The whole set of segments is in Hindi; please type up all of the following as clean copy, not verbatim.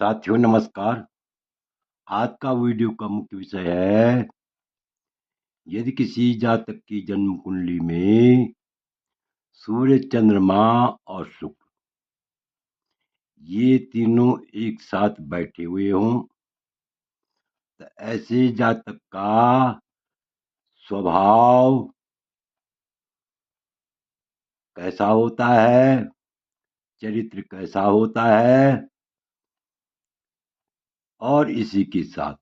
साथियों नमस्कार। आज का वीडियो का मुख्य विषय है, यदि किसी जातक की जन्म कुंडली में सूर्य, चंद्रमा और शुक्र ये तीनों एक साथ बैठे हुए हों तो ऐसे जातक का स्वभाव कैसा होता है, चरित्र कैसा होता है। और इसी के साथ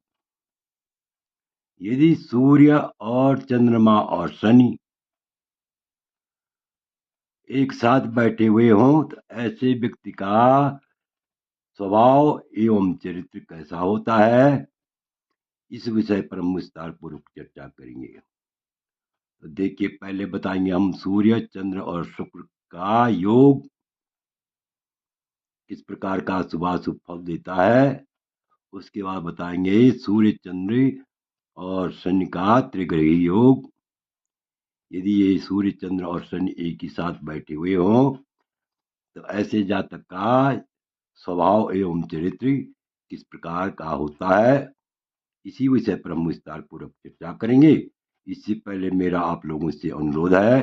यदि सूर्य और चंद्रमा और शनि एक साथ बैठे हुए हों तो ऐसे व्यक्ति का स्वभाव एवं चरित्र कैसा होता है, इस विषय पर हम विस्तार पूर्वक चर्चा करेंगे। तो देखिए, पहले बताएंगे हम सूर्य, चंद्र और शुक्र का योग किस प्रकार का शुभाशुभ फल देता है। उसके बाद बताएंगे सूर्य, चंद्र और शनि का त्रिग्रही योग। यदि ये सूर्य, चंद्र और शनि एक ही साथ बैठे हुए हों तो ऐसे जातक का स्वभाव एवं चरित्र किस प्रकार का होता है, इसी विषय पर हम विस्तार पूर्वक चर्चा करेंगे। इससे पहले मेरा आप लोगों से अनुरोध है,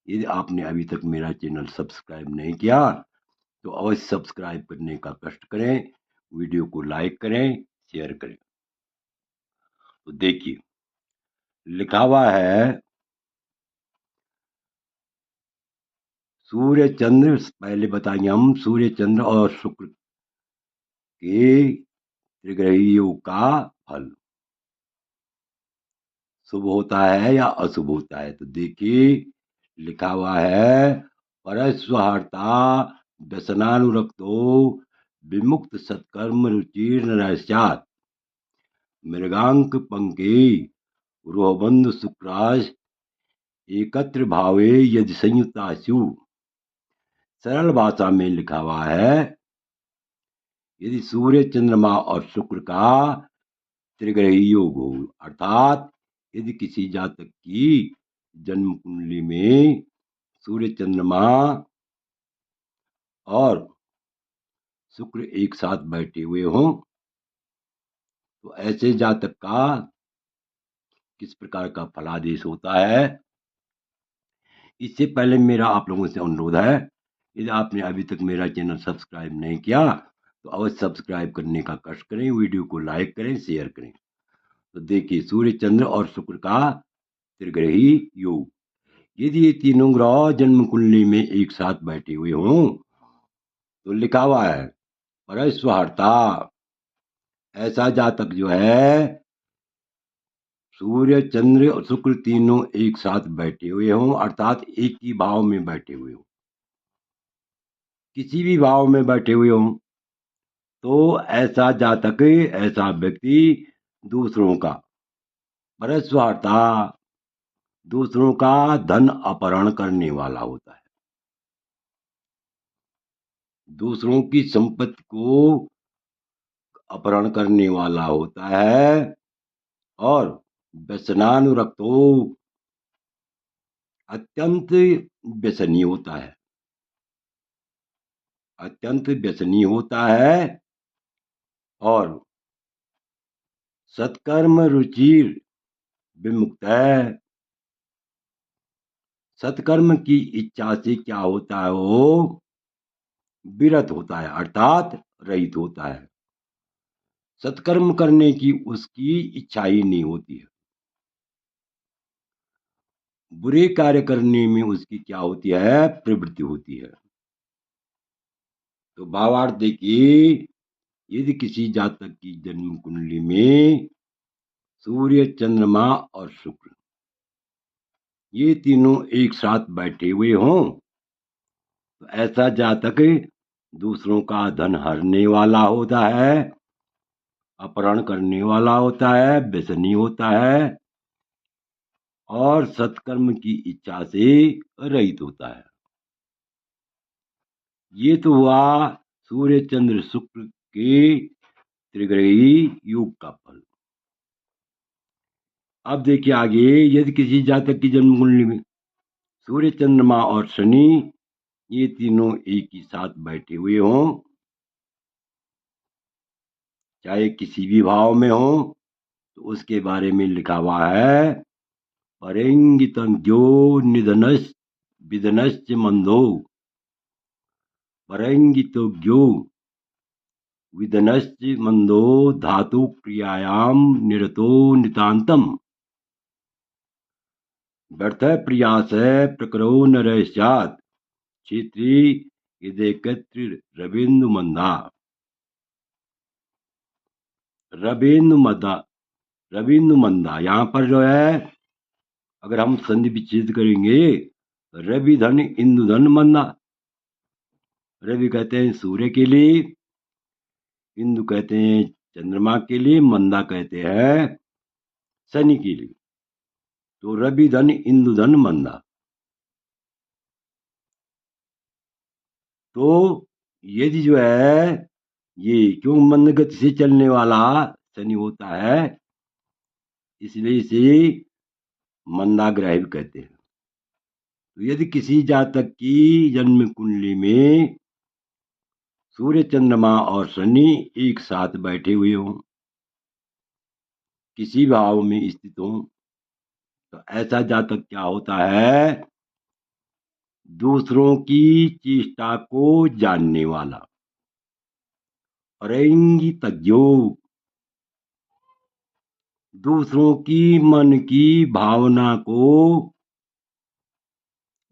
यदि आपने अभी तक मेरा चैनल सब्सक्राइब नहीं किया तो अवश्य सब्सक्राइब करने का कष्ट करें, वीडियो को लाइक करें, शेयर करें। तो देखिए, लिखा हुआ है सूर्य चंद्र, पहले बताएंगे हम सूर्य, चंद्र और शुक्र के त्रिग्रही योग का फल शुभ होता है या अशुभ होता है। तो देखिए, लिखा हुआ है परस्वहर्ता व्यसनानुरक्तो विमुक्त सत्कर्म रुचिर्न स्यात् मृगांक पंके रोहबंधु शुक्राश एकत्र भावे यदि संयुक्ता स्यु। सरल भाषा में लिखा हुआ है, यदि सूर्य, चंद्रमा और शुक्र का त्रिग्रही योग हो, अर्थात यदि किसी जातक की जन्म कुंडली में सूर्य, चंद्रमा और शुक्र एक साथ बैठे हुए हों तो ऐसे जातक का किस प्रकार का फलादेश होता है। इससे पहले मेरा आप लोगों से अनुरोध है, यदि आपने अभी तक मेरा चैनल सब्सक्राइब नहीं किया तो अवश्य सब्सक्राइब करने का कष्ट करें, वीडियो को लाइक करें, शेयर करें। तो देखिए, सूर्य, चंद्र और शुक्र का त्रिग्रही योग, यदि ये तीनों ग्रह जन्म कुंडली में एक साथ बैठे हुए हों तो लिखा हुआ है परस्वहर्ता, ऐसा जातक जो है सूर्य, चंद्र और शुक्र तीनों एक साथ बैठे हुए हों, अर्थात एक ही भाव में बैठे हुए हों, किसी भी भाव में बैठे हुए हों, तो ऐसा जातक, ऐसा व्यक्ति दूसरों का परस्वार्था, दूसरों का धन अपहरण करने वाला होता है, दूसरों की संपत्ति को अपहरण करने वाला होता है। और व्यसनानुरक्त हो, अत्यंत व्यसनी होता है, अत्यंत व्यसनी होता है। और सत्कर्म रुचिर विमुक्त है, सत्कर्म की इच्छा से क्या होता है, वो विरत होता है, अर्थात रहित होता है। सत्कर्म करने की उसकी इच्छा ही नहीं होती है, बुरे कार्य करने में उसकी क्या होती है, प्रवृत्ति होती है। तो भावार्थ देखिए, यदि किसी जातक की जन्म कुंडली में सूर्य, चंद्रमा और शुक्र ये तीनों एक साथ बैठे हुए हों तो ऐसा जातक दूसरों का धन हरने वाला होता है, अपहरण करने वाला होता है, व्यसनी होता है और सत्कर्म की इच्छा से रहित होता है। ये तो हुआ सूर्य, चंद्र, शुक्र के त्रिग्रही योग का फल। अब देखिए आगे, यदि किसी जातक की जन्म कुंडली में सूर्य, चंद्रमा और शनि ये तीनों एक ही साथ बैठे हुए हों चाहे किसी भी भाव में हो, तो उसके बारे में लिखा हुआ है, परंगितज्ञो निधनश्च विधनश्च मंदो, परंगितज्ञो विधनश्च मंदो धातु क्रियायाम निरतो नितांतम, व्यर्थ प्रयास प्रकरो नर स्यात् क्षेत्री हृदयकत्र रविन्द्र मंदा। रविन्द्र मंदा यहाँ पर जो है, अगर हम संधि विच्छेद करेंगे, रवि धन इंदु धन मंदा। रवि कहते हैं सूर्य के लिए, इंदु कहते हैं चंद्रमा के लिए, मंदा कहते हैं शनि के लिए। तो रवि धन इंदु धन मंदा। तो यदि जो है ये क्यों मंद गति से चलने वाला शनि होता है, इसलिए इसे मंदा ग्रह भी कहते हैं। तो यदि किसी जातक की जन्म कुंडली में सूर्य चंद्रमा और शनि एक साथ बैठे हुए हों, किसी भाव में स्थित हों, तो ऐसा जातक क्या होता है, दूसरों की चेष्टा को जानने वाला, परंगितज्ञो, दूसरों की मन की भावना को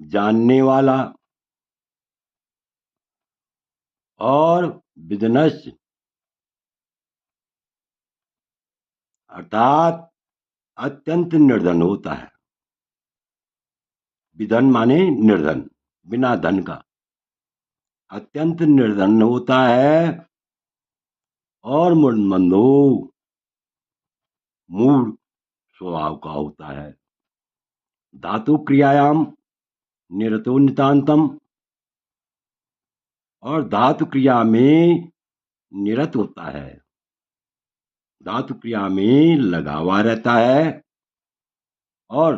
जानने वाला, और विधनश्च अर्थात अत्यंत निर्धन होता है। विधन माने निर्धन, बिना धन का, अत्यंत निर्धन होता है। और मंदो, मूढ़ स्वभाव का होता है। धातु क्रियायाम निरतो नितांतम, और धातु क्रिया में निरत होता है, धातु क्रिया में लगा हुआ रहता है। और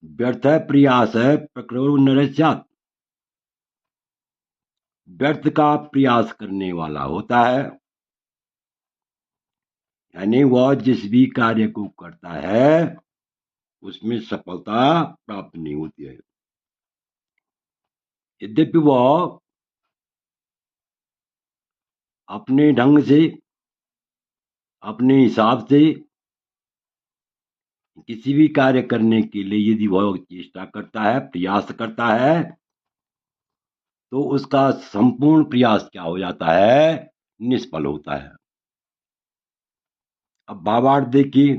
व्यर्थ प्रयास प्रकरो नरस्यात्, व्यर्थ का प्रयास करने वाला होता है, यानी वह जिस भी कार्य को करता है उसमें सफलता प्राप्त नहीं होती है। यद्यपि वह अपने ढंग से, अपने हिसाब से किसी भी कार्य करने के लिए यदि वह चेष्टा करता है, प्रयास करता है, तो उसका संपूर्ण प्रयास क्या हो जाता है, निष्फल होता है। अब भावार्थ देखिए,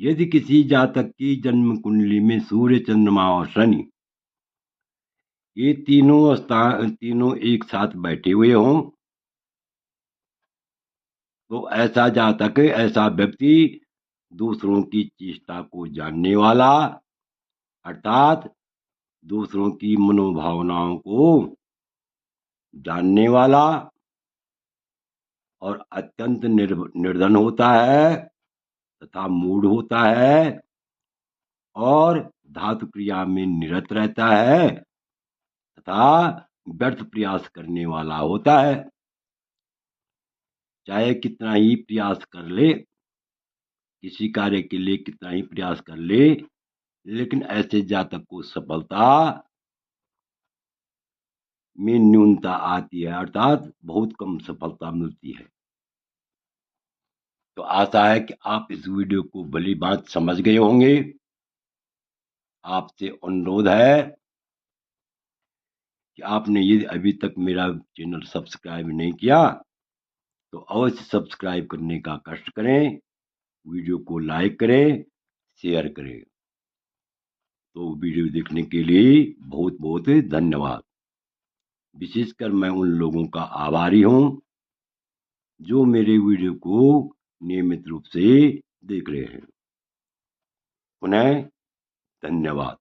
यदि किसी जातक की जन्म कुंडली में सूर्य चंद्रमा और शनि ये तीनों एक साथ बैठे हुए हों, तो ऐसा जातक, ऐसा व्यक्ति दूसरों की चेष्टा को जानने वाला, अर्थात दूसरों की मनोभावनाओं को जानने वाला, और अत्यंत निर्धन होता है तथा मूढ़ होता है, और धातु क्रिया में निरत रहता है तथा व्यर्थ प्रयास करने वाला होता है। चाहे कितना ही प्रयास कर ले, किसी कार्य के लिए कितना ही प्रयास कर ले, लेकिन ऐसे जातक को सफलता में न्यूनता आती है, अर्थात बहुत कम सफलता मिलती है। तो आशा है कि आप इस वीडियो को भली बात समझ गए होंगे। आपसे अनुरोध है कि आपने यदि अभी तक मेरा चैनल सब्सक्राइब नहीं किया, तो अवश्य सब्सक्राइब करने का कष्ट करें, वीडियो को लाइक करें, शेयर करें। तो वीडियो देखने के लिए बहुत बहुत धन्यवाद। विशेषकर मैं उन लोगों का आभारी हूं जो मेरे वीडियो को नियमित रूप से देख रहे हैं। पुनः धन्यवाद।